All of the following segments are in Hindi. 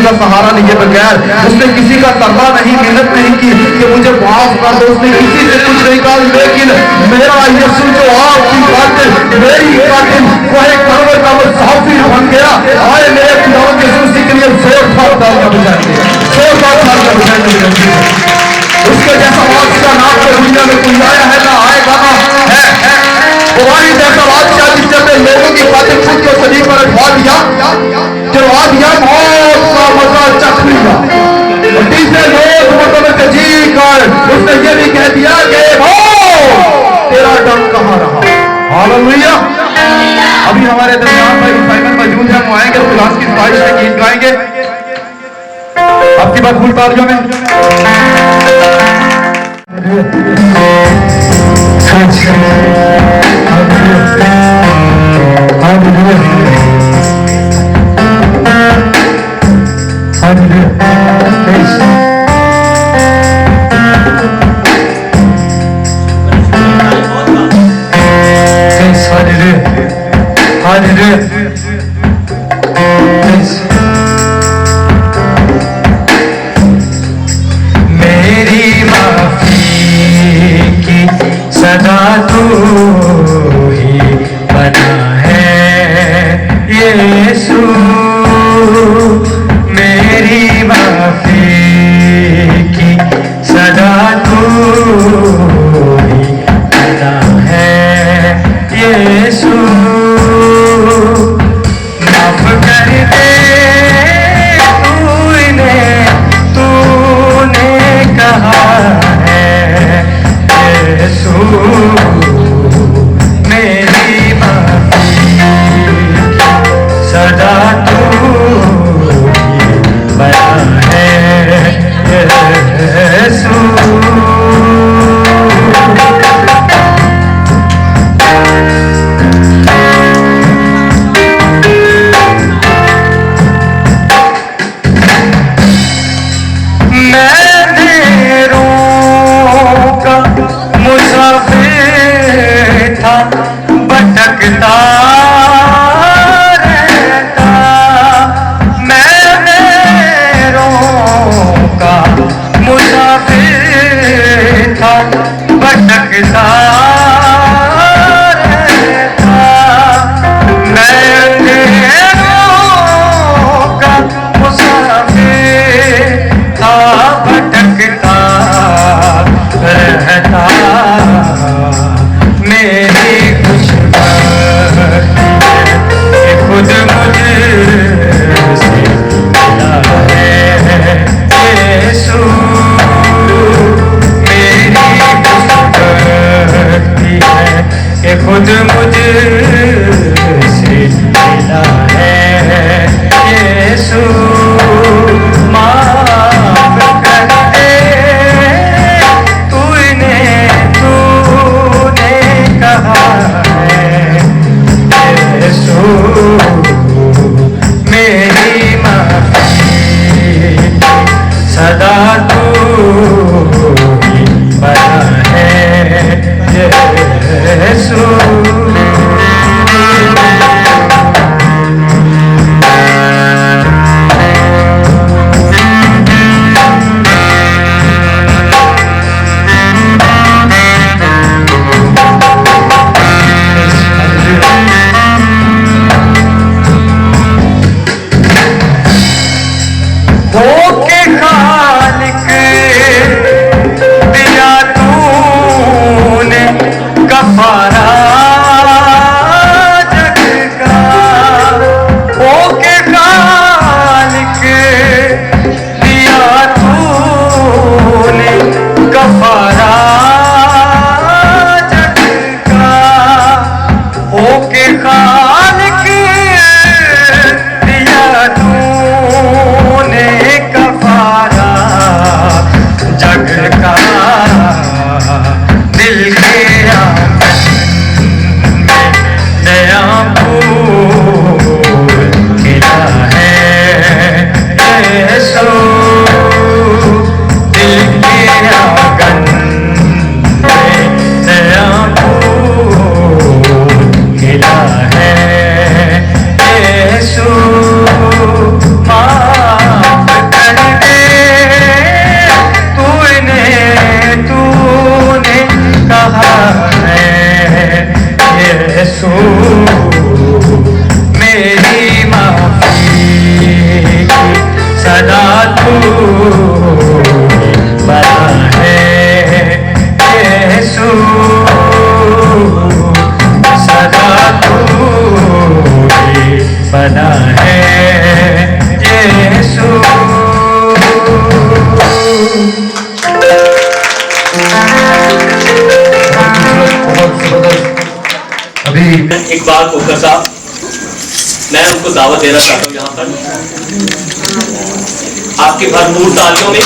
का सहारा लिए बगैर, उसने किसी का तरला नहीं, मेहनत नहीं की कि मुझे माफ कर दो, उसने किसी से कुछ नहीं कहा, लेकिन मेरा यीशु जो आपकी खातिर, मेरी खातिर वह कब्र का मुसाफिर बन गया। आए मेरे खुदा के यीशु के लिए जोरदार तालियां बजाएंगे, जोरदार तालियां बजाएंगे। उसके जैसा बादशाह ना तो दुनिया में कोई आया है ना आएगा ना है। तुम्हारी जैसा बादशाह जिसने लोगों की खातिर खुद को सलीब पर उठा दिया, चढ़वा दिया, मौत का मजा चख लिया, तीसरे लोग मतलब से जी कर उसने ये भी कह दिया कि तेरा डर कहां रहा। हालेलुया। अभी हमारे दरमियान भाई साइमन मौजूद है, वो आएंगे तो क्लास की ख्वाहिश में गीत गाएंगे आपकी बात फूल तालियों में। मेरी माफी की सदा तू ही बना है यीशु, मेरी माफी की सदा तू ही बना है यीशु, माफ कर दे तूने कहा है यीशु, मेरी माफी सदा तू ही बना है यीशु। मुसाफिर था भटकता रहता, मैं मेरों का मुसाफिर था भटकता रहता, मैं मेरों का मुसाफिर था भटकता रहता, मेरी खुशबख्ती है खुद मुझसे मिला है यीशु, मेरी खुशबख्ती है कि खुद मुझसे मिला है यीशु, माफ कर दे तूने कहा है यीशु, मेरी माफी सदा तू ही बना है यीशु। कफारा जग का होके खालिक दिया तूने, कफारा जग का होके खालिक दिया तूने, कफारा जग का दिल के नया फूल खिला है यीशु, दिल के आंगन में नया फूल खिला है यीशु, माफ कर दे तूने कहा है यीशु, मेरी माफी सदा तू बना है यीशु, सदा तू बना है यीशु। अभी एक बात होकर साहब मैं उनको दावत देना चाहता हूँ यहाँ पर आपकी भरपूर तालियों में।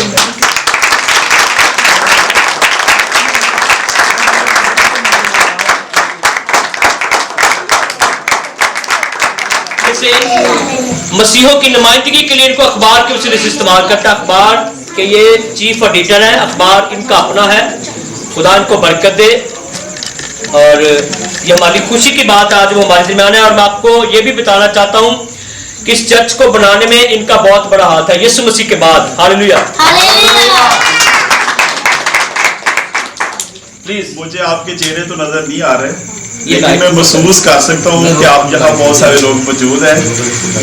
जैसे मसीहों की नुमाइंदगी के लिए इनको अखबार के वसीले से इस्तेमाल करता है। अखबार के ये चीफ एडिटर है, अखबार इनका अपना है। खुदा इनको बरकत दे। और ये हमारी खुशी की बात आज वो हमारे दरमियान है। और मैं आपको ये भी बताना चाहता हूँ कि इस चर्च को बनाने में इनका बहुत बड़ा हाथ है, यीशु मसीह के बाद। हालेलुया। प्लीज। मुझे आपके चेहरे तो नजर नहीं आ रहे, ये लेकिन मैं महसूस कर सकता हूँ कि आप यहाँ बहुत सारे लोग मौजूद हैं।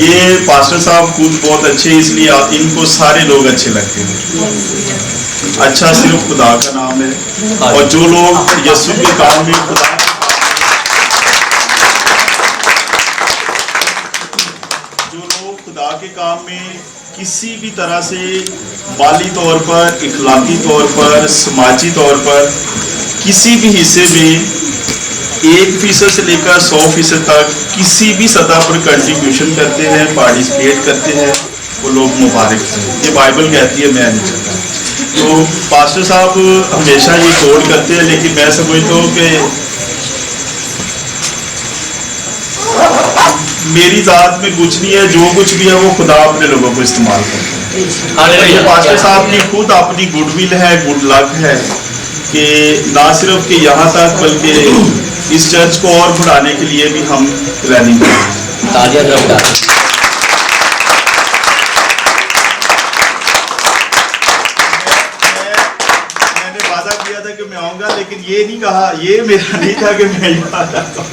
ये पास्टर साहब खुद बहुत अच्छे, इसलिए आप इनको सारे लोग अच्छे लगते हैं। अच्छा सिर्फ खुदा का नाम है, और जो लोग यीशु के काम में खुदा के काम में किसी भी तरह से माली तौर पर, इखलाकी तौर पर, समाजी तौर पर किसी भी हिस्से में 1% से लेकर 100% तक किसी भी सतह पर कंट्रीब्यूशन करते हैं, पार्टिसिपेट करते हैं, वो लोग मुबारक हैं। ये बाइबल कहती है, मैं नहीं चाहता। तो पास्टर साहब हमेशा ये कोड करते हैं, लेकिन मैं समझता हूँ कि मेरी जात में कुछ नहीं है, जो कुछ भी है वो खुदा अपने लोगों को इस्तेमाल करते हैं। ये पास्टर साहब की खुद अपनी गुडविल है, गुड लक है कि ना सिर्फ कि यहाँ तक बल्कि इस चर्च को और बढ़ाने के लिए भी हम प्लानिंग कर रहे हैं। मैंने वादा किया था कि मैं आऊँगा, लेकिन ये नहीं कहा, ये मेरा नहीं था कि मैं यहाँ आता हूँ।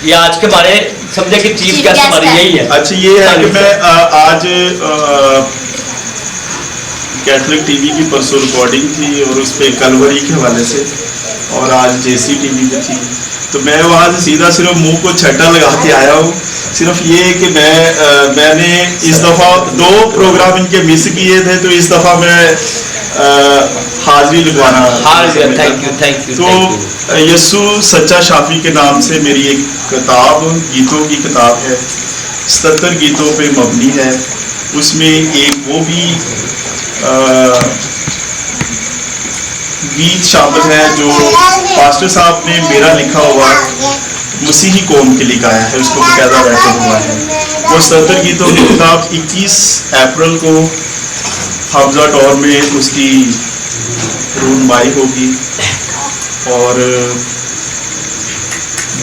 ये आज के बारे समझे कि चीफ गेस्ट हमारी यही है। अच्छा, ये है कि मैं आज कैथलिक टीवी की परसों रिकॉर्डिंग थी और उस पर कलवरी के हवाले से, और आज जेसी टीवी पे थी, तो मैं वहाँ से सीधा सिर्फ मुंह को छट्टा लगा के आया हूँ। सिर्फ ये कि मैंने इस दफ़ा 2 प्रोग्राम इनके मिस किए थे, तो इस दफ़ा मैं हाजिरी लगवाना। Thank you. तो यीशु सच्चा शाफी के नाम से मेरी एक किताब, गीतों की किताब है, 77 गीतों पे मबनी है। उसमें एक वो भी गीत शामिल है जो पास्टर साहब ने मेरा लिखा हुआ मसीही कौम के लिए गाया है, उसको बकायदा रेकॉर्ड हुआ है। वो 77 गीतों की किताब 21 अप्रैल को हफ्जा टॉर में उसकी रूनमाई होगी और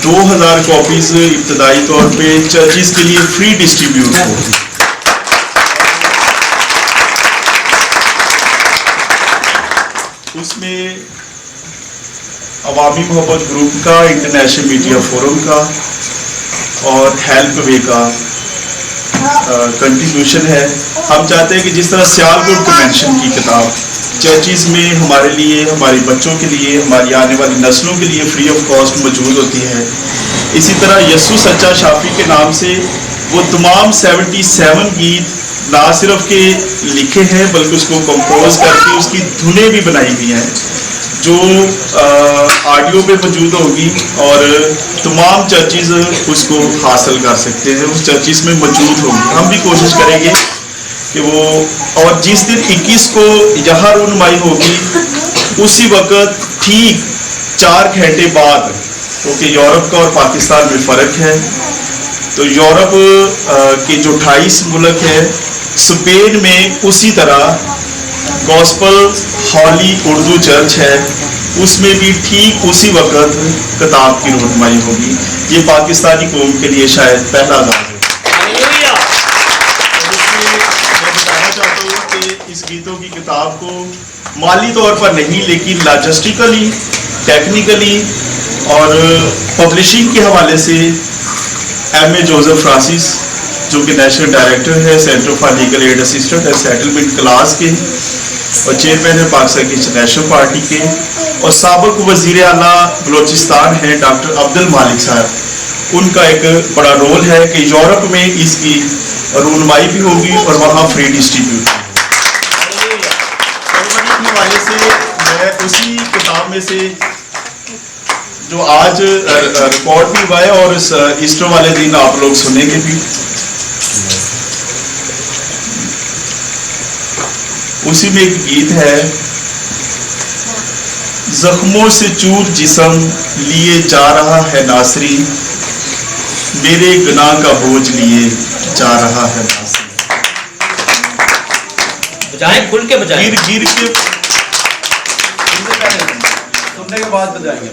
2000 कॉपीज इब्तदाई तौर पे चर्चिस के लिए फ्री डिस्ट्रीब्यूट होगी। उसमें अवामी मोहब्बत ग्रुप का, इंटरनेशनल मीडिया फोरम का और हेल्प वे का कंट्रीब्यूशन है। हम चाहते हैं कि जिस तरह सियालकोट कन्वेंशन की किताब चर्चिस में हमारे लिए, हमारे बच्चों के लिए, हमारी आने वाली नस्लों के लिए फ्री ऑफ कॉस्ट मौजूद होती है, इसी तरह यीशु सच्चा शाफी के नाम से वो तमाम 77 गीत ना सिर्फ के लिखे हैं बल्कि उसको कंपोज करके उसकी धुनें भी बनाई हुई हैं जो ऑडियो पे मौजूद होगी और तमाम चर्चिस उसको हासिल कर सकते हैं, उस चर्चिस में मौजूद होगी। हम भी कोशिश करेंगे कि वो, और जिस दिन 21 को यहाँ रूनमाई होगी उसी वक्त ठीक 4 घंटे बाद, क्योंकि यूरोप का और पाकिस्तान में फ़र्क है, तो यूरोप के जो 28 मुल्क है, स्पेन में उसी तरह गॉस्पल हॉली उर्दू चर्च है, उसमें भी ठीक उसी वक्त किताब की रूनमाई होगी। ये पाकिस्तानी कौम के लिए शायद पहला आगाज़ है। मैं बताना चाहता हूँ कि इस गीतों की किताब को माली तौर पर नहीं लेकिन लॉजिस्टिकली, टेक्निकली और पब्लिशिंग के हवाले से M.A. जोसेफ फ्रांसिस जो कि नेशनल डायरेक्टर है centre for legal aid assistant है सेटलमेंट क्लास के और चेयरमैन है पाकिस्तान की नेशनल पार्टी के, और साबिक वज़ीर आला बलोचिस्तान है डॉक्टर अब्दुल मालिक साहब, उनका एक बड़ा रोल है कि यूरोप में इसकी रूनमाई भी होगी और वहाँ फ्री डिस्ट्रीब्यूट के हवाले से मैं उसी किताब में से जो आज रिकॉर्ड भी हुआ है और इस ईस्टर वाले दिन आप लोग सुनेंगे भी। उसी में एक गीत है, जख्मों से चूर जिस्म लिए जा रहा है नासरी, मेरे गुनाह का बोझ लिए जा रहा है नासरी। बजाएं, खुल के बजाएं। गिर गिर के सुनने के बाद बजाएंगे।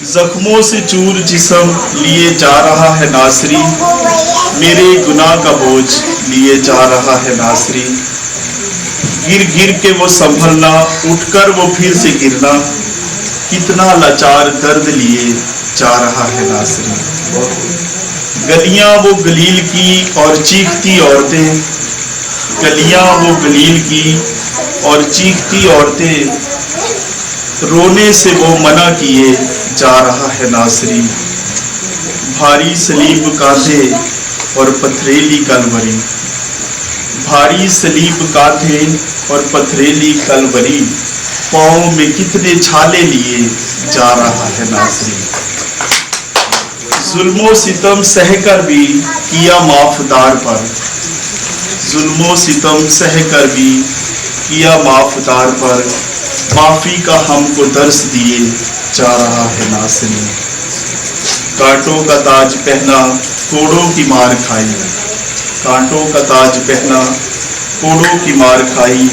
जख्मों से चूर जिस्म लिए जा रहा है नासरी, मेरे गुनाह का बोझ लिए जा रहा है नासरी। गिर गिर के वो संभलना, उठकर वो फिर से गिरना, कितना लाचार दर्द लिए जा रहा है नासरी। गलियां वो गलील की और चीखती औरतें, गलियां वो गलील की और चीखती औरतें, रोने से वो मना किए जा रहा है नासरी। भारी सलीब कांधे और पथरेली कलवरी, भारी सलीब कांधे और पथरेली कलवरी, पाँव में कितने छाले लिए जा रहा है नासरी। जुल्मो सितम सहकर भी किया माफदार पर, जुल्मो सितम सहकर भी किया माफदार पर, माफी का हमको दर्स दिए जा रहा है नासरी। कांटों का ताज पहना, कोड़ों की मार खाई, कांटों का ताज पहना, कोड़ों की मार खाई,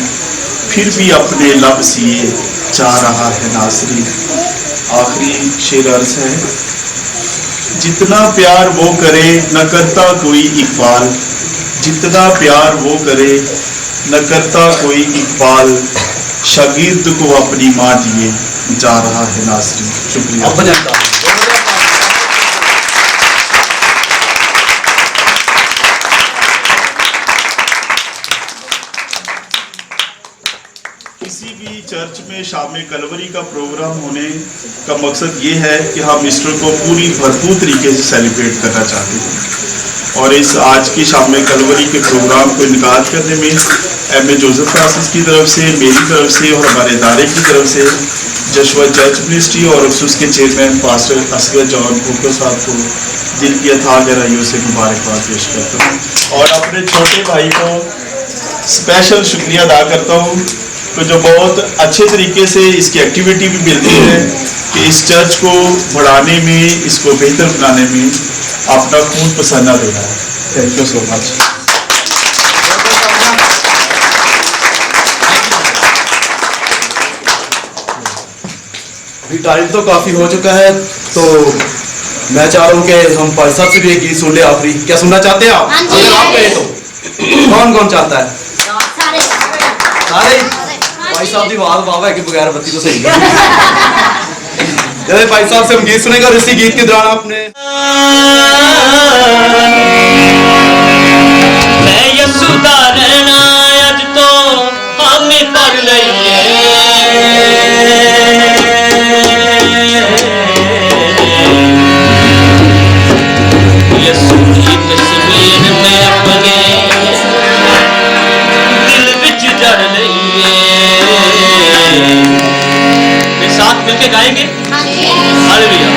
फिर भी अपने लब सिए जा रहा है नासरी। आखिरी शेर अर्ज है, जितना प्यार वो करे न करता कोई इकबाल, जितना प्यार वो करे न करता कोई इकबाल, शागिर्द को अपनी माँ दिए जा रहा है नासरी। शुक्रिया। किसी भी चर्च में शाम कलवरी का प्रोग्राम होने का मकसद ये है कि हम ईस्टर को पूरी भरपूर तरीके से सेलिब्रेट करना चाहते हैं। और इस आज की शाम कलवरी के प्रोग्राम को इनकाद करने में एम.ए. जोसेफ फ्रांसिस की तरफ से, मेरी तरफ से और हमारे इदारे की तरफ से जशवा चर्च मिनिस्ट्री और उसके चेयरमैन पास्टर असगर जॉन भूको साहब को दिल की अथाह गहराइयों से मुबारकबाद पेश करता हूँ। और अपने छोटे भाई को स्पेशल शुक्रिया अदा करता हूँ, तो जो बहुत अच्छे तरीके से इसकी एक्टिविटी भी मिलती है कि इस चर्च को बढ़ाने में, इसको बेहतर बनाने में अपना खून पसीना दे रहा है। Thank you so much. अभी टाइम तो काफी हो चुका है, तो मैं चाह रहा हूँ कि हम भाई साहब से भी एक गीत सुन ले आखिरी। क्या सुनना चाहते हैं आप? अगर आप कहें तो कौन कौन चाहता है? सारे भाई साहब की आवाज बाबा है कि बगैर बत्ती तो सही है। भाई साहब से हम गीत सुनेगा और इसी गीत के दौरान आपने मैं यसुदा रहना अज तो हामी पढ़ लईए, यसु की तस्वीर में अपने दिल विच जड़ लईए। फिर साथ मिलके गाएंगे हालेलुया।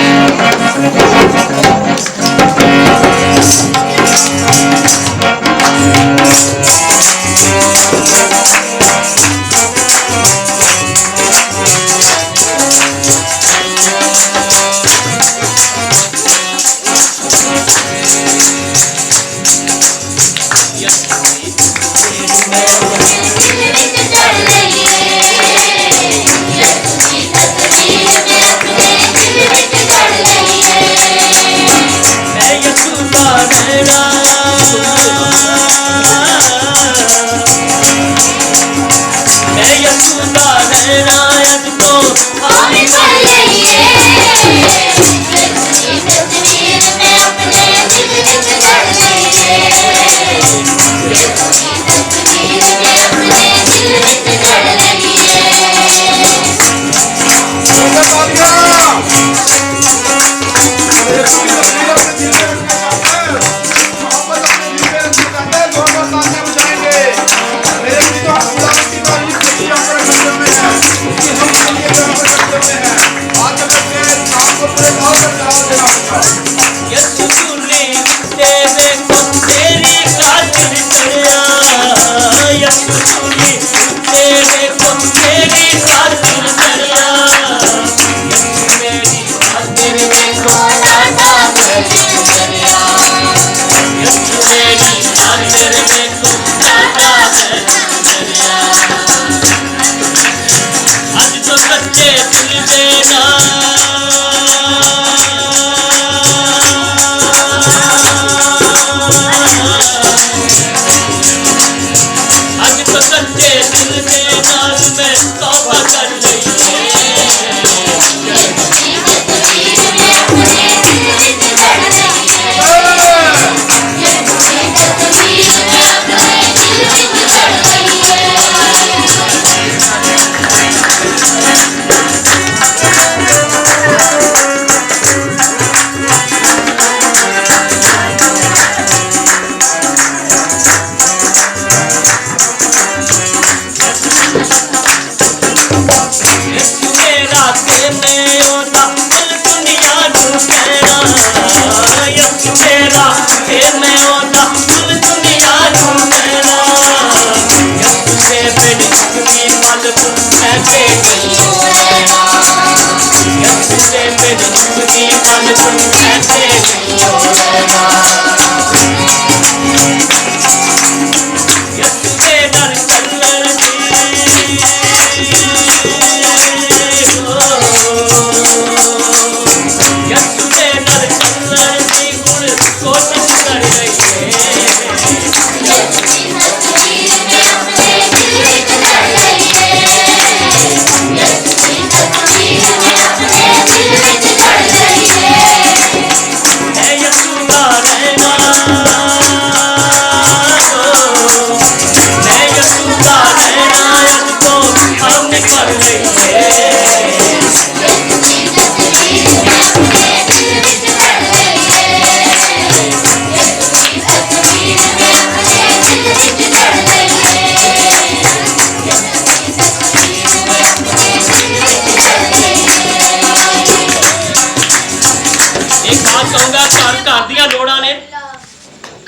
मेरा घर घर दियां लोड़ां ने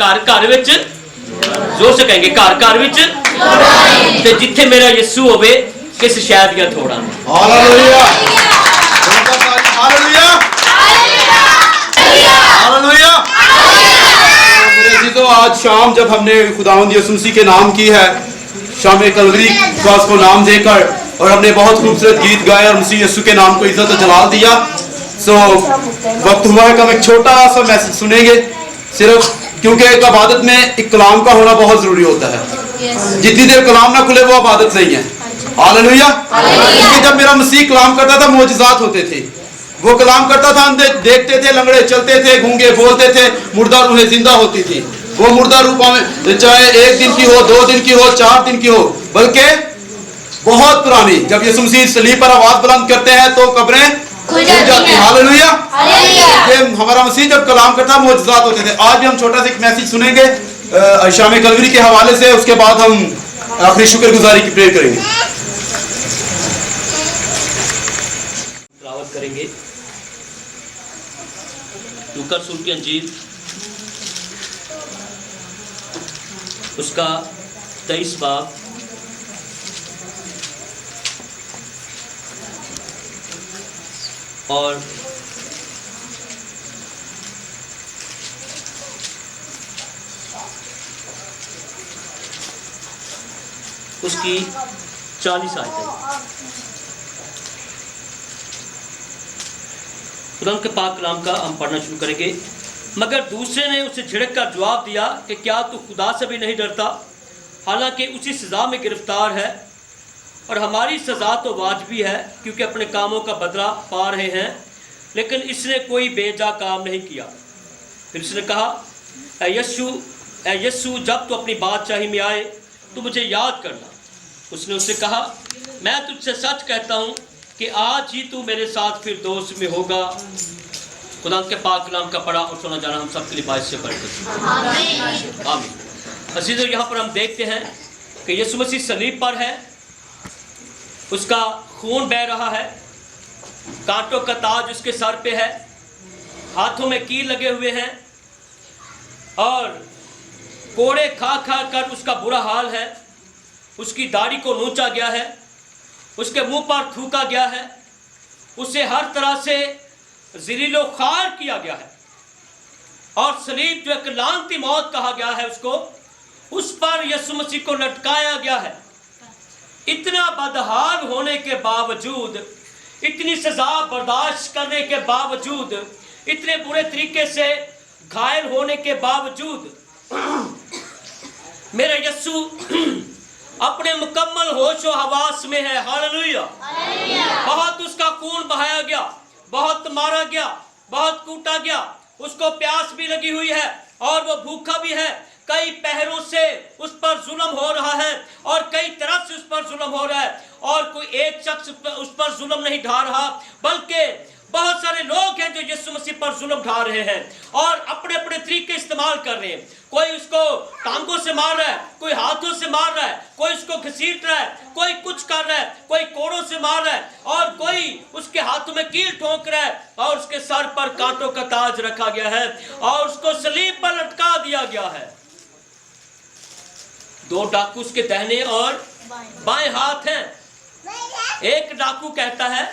घर घर विच जोर से कहेंगे घर घर विच ते जिथे मेरा यीशु होवे किस शहर दियां थोड़ां ने हालेलुया हालेलुया हालेलुया। मेरे अजीजों, आज शाम जब हमने खुदावंद यीशु मसीह के नाम की है, शाम कलवरी का उसको नाम देकर, और हमने बहुत खूबसूरत गीत गाए और मसीह यीशु के नाम को इज्जत और जलाल दिया। सो वक्त हुआ है कि हम एक छोटा सा मैसेज सुनेंगे, सिर्फ क्योंकि एक इबादत में एक कलाम का होना बहुत जरूरी होता है। जितनी देर कलाम ना खुले वो इबादत नहीं है। हालेलुया। क्योंकि जब मेरा मसीह कलाम करता था मोजज़ात होते थे, वो कलाम करता था, हम देखते थे, लंगड़े चलते थे, गूंगे बोलते थे, मुर्दा रूहें जिंदा होती थी। वो मुर्दा रूपों में चाहे 1 दिन की हो, 2 दिन की हो, 4 दिन की हो, बल्कि बहुत पुरानी, जब यीशु मसीह सलीब पर आवाज बुलंद करते हैं तो कब्रें खुल जाती हैं। हालेलुया। ये हमारा मसीह जब कलाम करता मोजज़ात होते थे। आज भी हम छोटा सा एक मैसेज सुनेंगे शाम कलवरी के हवाले से, उसके बाद हम आखिरी शुक्रगुजारी की प्रेयर करेंगे। तिलावत करेंगे लूका रसूल की अंजील उसका 23 बाब और उसकी 40 आयतें। खुदा के पाक कलाम का हम पढ़ना शुरू करेंगे। मगर दूसरे ने उसे झिड़क कर जवाब दिया कि क्या तू खुदा से भी नहीं डरता, हालांकि उसी सज़ा में गिरफ्तार है और हमारी सज़ा तो वाजिबी है क्योंकि अपने कामों का बदला पा रहे हैं, लेकिन इसने कोई बेजा काम नहीं किया। फिर उसने कहा, ऐ यस्सु, जब तू अपनी बादशाही में आए तो मुझे याद करना। उसने उससे कहा, मैं तुझसे सच कहता हूँ कि आज ही तू मेरे साथ फिर दोस्त में होगा। खुदा के पाक कलाम का पढ़ा और सुना जाना हम सबके लिए बाइस से बढ़कर आमीन। अज़ीज़ों, यहाँ पर हम देखते हैं कि यीशु मसीह सलीब पर है, उसका खून बह रहा है, कांटों का ताज उसके सर पे है, हाथों में कील लगे हुए हैं और कोड़े खा खा कर उसका बुरा हाल है। उसकी दाढ़ी को नोचा गया है, उसके मुंह पर थूका गया है, उसे हर तरह से ज़लीलो ख़ार किया गया है और सलीब जो एक लानती मौत कहा गया है उसको, उस पर यीशु मसीह को लटकाया गया है। इतना बदहाल होने के बावजूद, इतनी सज़ा बर्दाश्त करने के बावजूद, इतने बुरे तरीके से घायल होने के बावजूद मेरा यीशु अपने मुकम्मल होशो हवास में है। हालेलुया। बहुत उसका खून बहाया गया, बहुत मारा गया, बहुत कूटा गया, उसको प्यास भी लगी हुई है और वो भूखा भी है। कई पहरों से उस पर जुल्म हो रहा है और कई तरह से उस पर जुल्म हो रहा है और कोई एक शख्स उस पर जुल्म नहीं ढा रहा, बल्कि बहुत सारे लोग हैं जो यीशु मसीह पर जुल्म ढा रहे हैं और अपने अपने तरीके इस्तेमाल कर रहे हैं। कोई उसको टांगों से मार रहा है, कोई हाथों से मार रहा है, कोई उसको घसीट रहा है, कोई कुछ कर रहा है, कोई कोड़ों से मार रहा है और कोई उसके हाथों में कील ठोक रहा है और उसके सर पर कांटों का ताज रखा गया है और उसको सलीब पर लटका दिया गया है। 2 डाकू उसके दाहिने और बाएं हाथ हैं। एक डाकू कहता है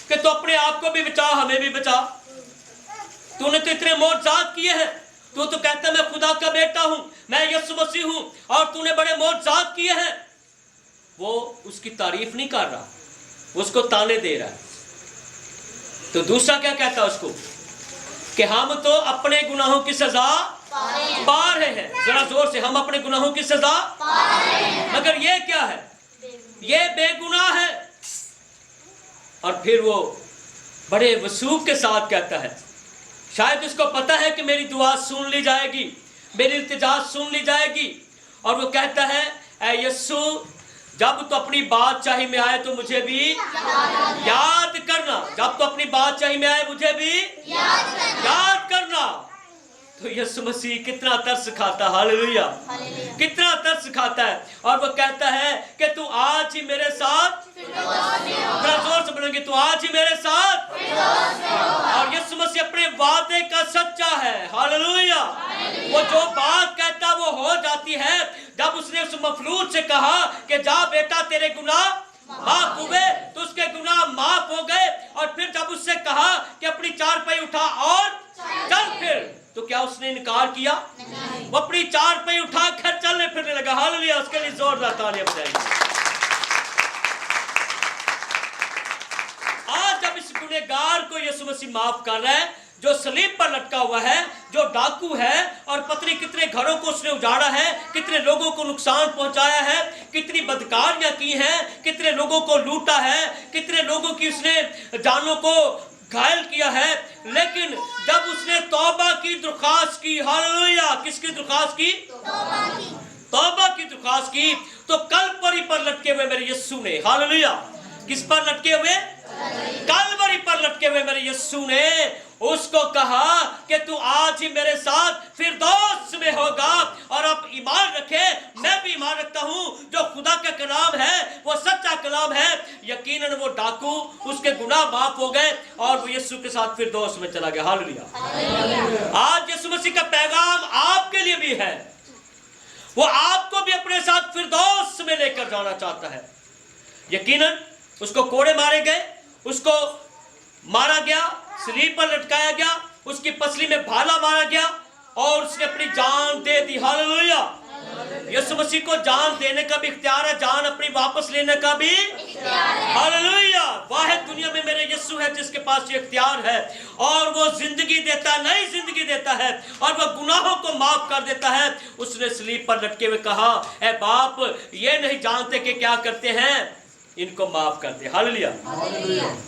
कि तू अपने आप को भी बचा, हमें भी बचा, तूने तो इतने मौजज़ात किए हैं, तू तो कहता है मैं खुदा का बेटा हूं, मैं यीशु मसीह हूं और तूने बड़े मौजज़ात किए हैं। वो उसकी तारीफ नहीं कर रहा, उसको ताने दे रहा है। तो दूसरा क्या कहता है उसको कि हम तो अपने गुनाहों की सजा पा रहे हैं। जरा जोर से, हम अपने गुनाहों की सजा पा रहे हैं, मगर ये क्या है, ये बेगुनाह है। और फिर वो बड़े वसूख के साथ कहता है, शायद उसको पता है कि मेरी दुआ सुन ली जाएगी, मेरी इल्तिजा सुन ली जाएगी, और वो कहता है, ऐ यीशु, जब तो अपनी बादशाही में आए तो मुझे भी याद करना। जब तो अपनी बादशाही में आए मुझे भी याद करना। तो यीशु मसीह कितना तरस खाता, हालेलुया, कितना तरस खाता है। और वो कहता है कि तू आज ही मेरे साथ, बड़ा जोर से बोलेंगे, तू आज ही मेरे साथ। और यीशु मसीह अपने वादे का सच्चा है, हालेलुया। वो जो बात कहता वो हो जाती है। जब उसने उस मफलूज से कहा कि जा बेटा तेरे गुनाह माफ हुए, तो उसके गुनाह माफ हो गए। और फिर जब उससे कहा कि अपनी चारपाई उठा और चल फिर, तो क्या उसने इनकार किया? वो अपनी चारपाई उठा कर चलने फिरने लगा, हालेलुया। उसके लिए जोरदार तालियां बजाएंगे। आज जब इस गुनहगार को यीशु मसीह माफ कर रहा है, जो सलीब पर लटका हुआ है, जो डाकू है, और पत्नी कितने घरों को उसने उजाड़ा है, कितने लोगों को नुकसान पहुंचाया है, कितनी बदकारियां की हैं, कितने लोगों को लूटा है, कितने लोगों की उसने जानों को घायल किया है। लेकिन जब उसने तौबा की दरख्वास्त की, हालेलुया, किसकी दरख्वास्त की? तौबा की दरख्वास्त की, तो कलवरी पर लटके हुए मेरे यीशु ने, हालेलुया, किस पर लटके हुए? कलवरी पर लटके हुए मेरे यीशु ने उसको कहा कि तू आज ही मेरे साथ फिरदौस में होगा। और अब ईमान रखे, मैं भी ईमान रखता हूं, जो खुदा का कलाम है वो सच्चा कलाम है। यकीनन वो डाकू, उसके गुनाह माफ हो गए और वो यीशु के साथ फिरदौस में चला गया, हालेलुया। आज यीशु मसीह का पैगाम आपके लिए भी है। वो आपको भी अपने साथ फिरदौस में लेकर जाना चाहता है। यकीनन उसको कोड़े मारे गए, उसको मारा गया, सलीब पर लटकाया गया, उसकी पसली में भाला मारा गया और उसने अपनी जान दे दी, हालेलुया। यीशु मसीह को जान देने का भी इख्तियार है, जान अपनी वापस लेने का भी, हालेलुया। वाहिद दुनिया में मेरे यीशु है जिसके पास ये इख्तियार है। और वो जिंदगी देता है, नई जिंदगी देता है, और वो गुनाहों को माफ कर देता है। उसने सलीब पर लटके हुए कहा, ऐ बाप, ये नहीं जानते कि क्या करते हैं, इनको माफ कर दे, हालेलुया।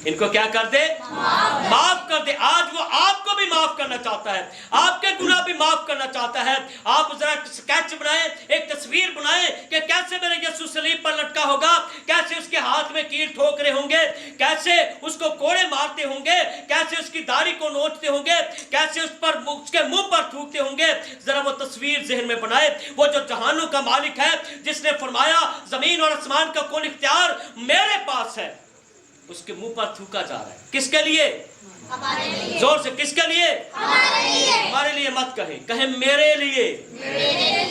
इनको क्या कर दे? माफ कर दे। आज वो आपको भी माफ करना चाहता है, आपके गुनाह भी माफ करना चाहता है। आप जरा स्केच बनाएं, एक तस्वीर बनाएं कि कैसे मेरे यीशु सलीब पर लटका होगा, कैसे उसके हाथ में कील ठोकरे होंगे, कैसे उसको कोड़े मारते होंगे, कैसे उसकी दाढ़ी को नोचते होंगे, कैसे उस पर उसके मुंह पर थूकते होंगे। जरा वो तस्वीर जहन में बनाए। वो जो जहानों का मालिक है, जिसने फरमाया जमीन और आसमान का कुल इख्तियार मेरे पास है, उसके मुंह पर थूका जा रहा है। किसके लिए? हमारे लिए। जोर से, किसके लिए? हमारे लिए। हमारे लिए मत कहें, कहें मेरे लिए।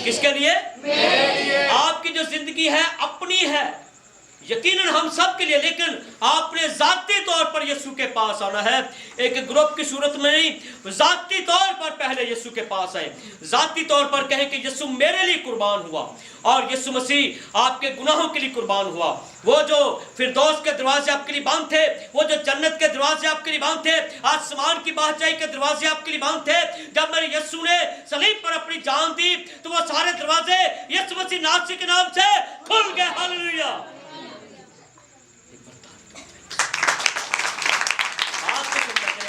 किसके लिए? मेरे लिए। आपकी जो जिंदगी है अपनी है, यकीनन हम सब के लिए, लेकिन आपने जाती तौर पर यीशु के पास आना है। एक ग्रुप की सूरत में नहीं, जाती तौर पर पहले यीशु के पास आए। जाती तौर पर कहें कि यीशु मेरे लिए कुर्बान हुआ और यीशु मसीह आपके गुनाहों के लिए कुर्बान हुआ। वो जो फिरदौस के दरवाजे आपके लिए बंद थे, वो जो जन्नत के दरवाजे आपके लिए बंद थे, आसमान की बादशाही के दरवाजे आपके लिए बंद थे, जब मेरे यीशु ने सलीब पर अपनी जान दी तो वो सारे दरवाजे यीशु मसीह नासरी के नाम से खुल गए, हालेलुया।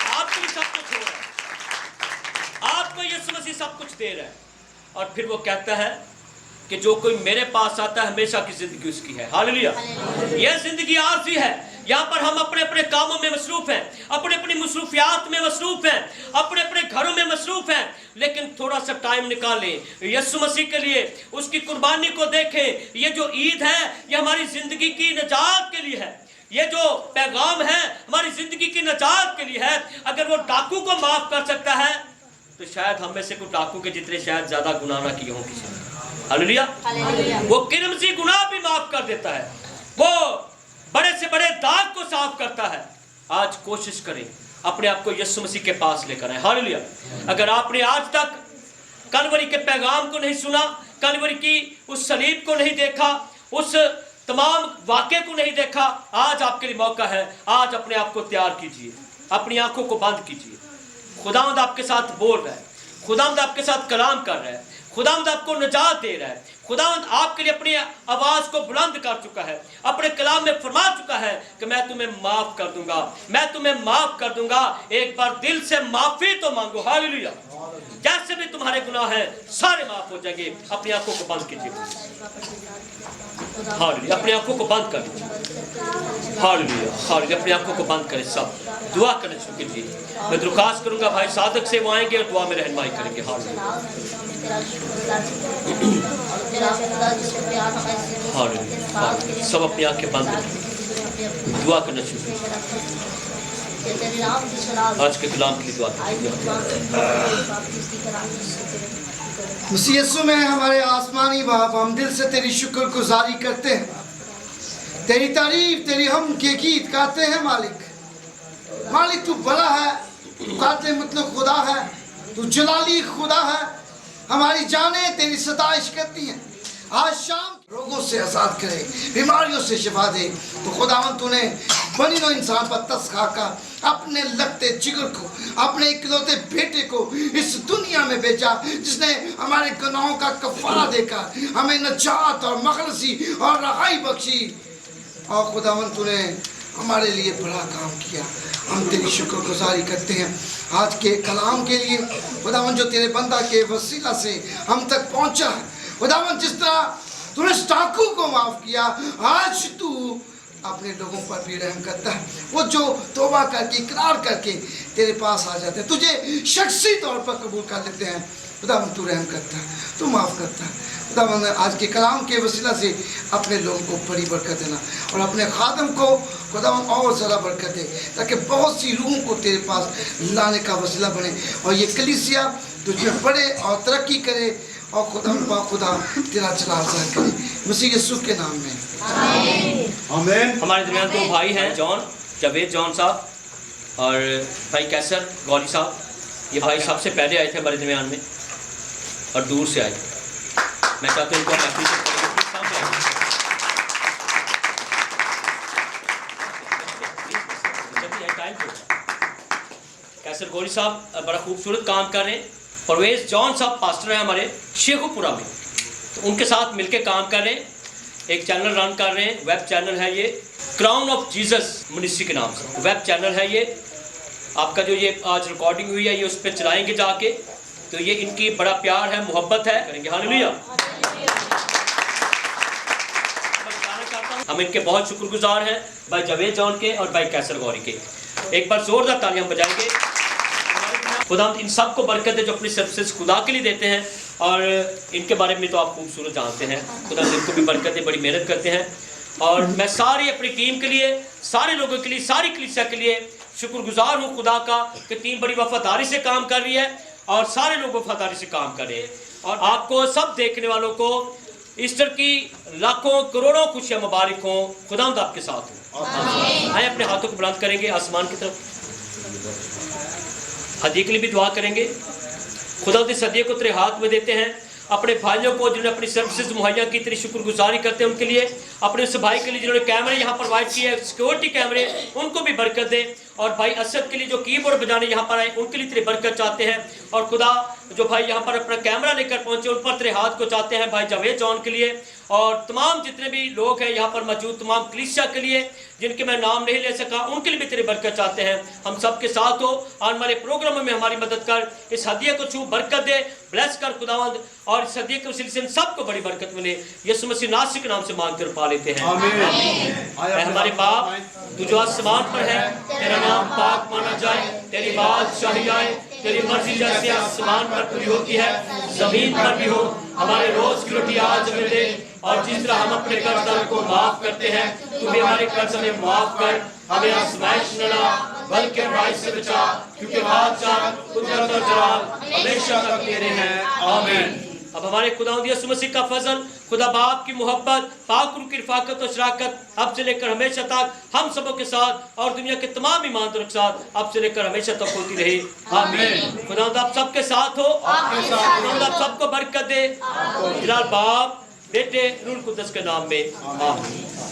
आपको भी सब कुछ हो रहा है, आपको यीशु मसीह सब कुछ दे रहा है। और फिर वो कहता है कि जो कोई मेरे पास आता है हमेशा की जिंदगी उसकी है, हालेलुया। यह जिंदगी आरजी है। यहाँ पर हम अपने अपने कामों में मसरूफ हैं, अपने अपनी मसरूफियात में मसरूफ हैं, अपने अपने घरों में मसरूफ हैं, लेकिन थोड़ा सा टाइम निकालें यीशु मसीह के लिए, उसकी कुर्बानी को देखें। ये जो ईद है ये हमारी जिंदगी की निजात के लिए है। ये जो पैगाम है हमारी जिंदगी की निजात के लिए है। अगर वो डाकू को माफ कर सकता है तो शायद हम में से कुछ डाकू के जितने शायद ज्यादा गुनाह ना किए हों किसी ने, हालेलुया। वो किरमजी गुनाह भी माफ कर देता है, वो बड़े से बड़े दाग को साफ करता है। आज कोशिश करें अपने आप को यीशु मसीह के पास लेकर आए, हालेलुया। अगर आपने आज तक कलवरी के पैगाम को नहीं सुना, कलवरी की उस सलीब को नहीं देखा, उस तमाम वाक़े को नहीं देखा, आज आपके लिए मौका है। आज अपने आप को तैयार कीजिए, अपनी आंखों को बंद कीजिए। खुदावंद आपके साथ बोल रहा है, खुदावंद आपके साथ कलाम कर रहा है, खुदावंद आपको निजात दे रहा है। खुदावंद आपके लिए अपनी आवाज को बुलंद कर चुका है, अपने कलाम में फरमा चुका है कि मैं तुम्हें माफ कर दूंगा, मैं तुम्हें माफ कर दूंगा। एक बार दिल से माफी तो मांगो, हालेलुया। जैसे भी तुम्हारे सारे गुनाह हैं सारे माफ हो जाएंगे। अपनी आंखों को बंद कीजिए, हालेलुया, अपनी आंखों को बंद कर लीजिए, हालेलुया हालेलुया, अपनी आंखों को बंद करें, सब दुआ करना शुरू कीजिए। मैं दरख्वास्त करूंगा भाई सादक से वो आएंगे और दुआ में रहनुमाई करेंगे। हालेलुया हालेलुया, सब अपनी आंखें बंद करें, दुआ करना शुरू कीजिए। आज के कलाम की दुआ मसीह यीशु में हमारे आसमानी बाप, हम दिल से तेरी शुक्रगुजारी करते हैं, तेरी तारीफ, तेरी हम के गीत गाते हैं। मालिक तू बड़ा है, तू कातिल मतलब खुदा है, तू जलाली खुदा है। हमारी जानें तेरी सताइश करती हैं। आज शाम रोगों से आज़ाद करे, बीमारियों से शिफा दे। तो खुदावंद तूने बनी नो इंसान पर तरस खाकर अपने लगते जिगर को, अपने इकलौते बेटे को इस दुनिया में भेजा, जिसने हमारे गुनाहों का कफारा देकर हमें नजात और मखलसी और रहाई बख्शी। और खुदावंद तूने हमारे लिए बड़ा काम किया, हम तेरी शुक्रगुजारी करते हैं। आज के कलाम के लिए खुदावंद जो तेरे बंदा के वसीला से हम तक पहुंचा है, खुदावंद जिस तरह तूने डाकू को माफ किया, आज तू अपने लोगों पर भी रहम करता है। वो जो तौबा करके इकरार करके तेरे पास आ जाते हैं, तुझे शख्सी तौर पर कबूल कर लेते हैं, खुदावंद तू रहम करता है, तू माफ़ करता है। खुदावंद आज के कलाम के वसीला से अपने लोगों को बड़ी बरकत देना और अपने खादम को खुदावंद और ज़रा बरकत दे, ताकि बहुत सी रूहों को तेरे पास लाने का वसीला बने और ये कलीसिया तुझमें बढ़े और तरक्की करे और खुदा तेरा चला करे, मसीह यीशु के नाम में आमीन। हमारे दरमियान दो भाई हैं, जावेद जॉन साहब और भाई कैसर गौरी साहब। ये भाई सबसे पहले आए थे हमारे दरमियान में और दूर से आए। मैं चाहता हूँ इनको कैसर गौरी साहब बड़ा खूबसूरत काम कर रहे हैं। परवेज जॉन साहब पास्टर हैं हमारे शेखुपुरा में, तो उनके साथ मिलके काम कर रहे हैं, एक चैनल रन कर रहे हैं, वेब चैनल है ये क्राउन ऑफ जीसस मिनिस्ट्री के नाम से वेब चैनल है ये। आपका जो ये आज रिकॉर्डिंग हुई है ये उस पर चलाएंगे जाके, तो ये इनकी बड़ा प्यार है, मोहब्बत है, करेंगे हालेलुया। हम इनके बहुत शुक्रगुजार हैं, भाई जावेद जॉन के और भाई कैसर गौरी के। एक बार जोरदार ताली हम बजाएंगे। खुदा इन सब को बरकत दे जो अपनी सर्विसेज खुदा के लिए देते हैं, और इनके बारे में तो आप खूबसूरत जानते हैं। खुदा इनको भी बरकत दे, बड़ी मेहनत करते हैं। और मैं सारी अपनी टीम के लिए, सारे लोगों के लिए, सारी कलीसिया के लिए शुक्रगुजार हूँ खुदा का कि टीम बड़ी वफादारी से काम कर रही है और सारे लोग वफादारी से काम कर रहे हैं। और आपको सब देखने वालों को ईस्टर की लाखों करोड़ों खुशियाँ मुबारक हों। खुदावंद आपके साथ हो। आए अपने हाथों को बुलंद करेंगे आसमान की तरफ, हदिये के लिए भी दुआ करेंगे। खुदा इस हदिये को तेरे हाथ में देते हैं। अपने भाइयों को जिन्होंने अपनी सर्विसेज मुहैया की, तेरी शुक्रगुजारी करते हैं उनके लिए। अपने उस भाई के लिए जिन्होंने कैमरे यहाँ प्रोवाइड किए, सिक्योरिटी कैमरे, उनको भी बरकत दे। और भाई असद के लिए जो कीबोर्ड बजाने यहाँ पर आए, उनके लिए तेरी बरकत चाहते हैं। और खुदा जो भाई यहाँ पर अपना कैमरा लेकर पहुँचे, उन पर तेरे हाथ को चाहते हैं। भाई जावेद जॉन के लिए और तमाम जितने भी लोग हैं यहाँ पर मौजूद, तमाम कलीसिया के लिए जिनके मैं नाम नहीं ले सका, उनके लिए भी तेरी बरकत चाहते हैं। हम सबके साथ हो, आने वाले प्रोग्रामों में हमारी मदद कर, इस हदिये को छू, बरकत दे, ब्लेस कर खुदावंद। और इस हदिये के वसीले से सबको बड़ी बरकत मिले। यीशु मसीह नासरी के नाम से मांगते और पा लेते हैं आमीन। हमारे बाप तू जो आसमान पर है, तेरा नाम पाक माना जाए, तेरी बादशाही आए, तेरी मर्जी जैसे आसमान पर पूरी होती है जमीन पर भी हो। हमारे रोज की रोटी आज हमें दे, और जिस तरह हम अपने कर्जदारों को माफ करते हैं, तू भी हमारे कर्ज हमें माफ कर। हमें आजमाइश न ला, बल्कि बुराई से बचा, क्योंकि बादशाह कुदरत और जलाल हमेशा तक तेरे हैं आमीन। अब हमारे खुदावंद यीशु मसीह का फजल, खुदा बाप की मोहब्बत, पाक रूह की रफ़ाकत और शराकत अब से लेकर हमेशा तक हम सबों के साथ और दुनिया के तमाम ईमानदारों के साथ अब से लेकर हमेशा तक होती रहे आमीन। खुदावंद आप सबके साथ हो, खुदावंद आप सबको बरकत दे। जलाल बाप, बेटे, रूह कुद्दस के नाम में आमीन।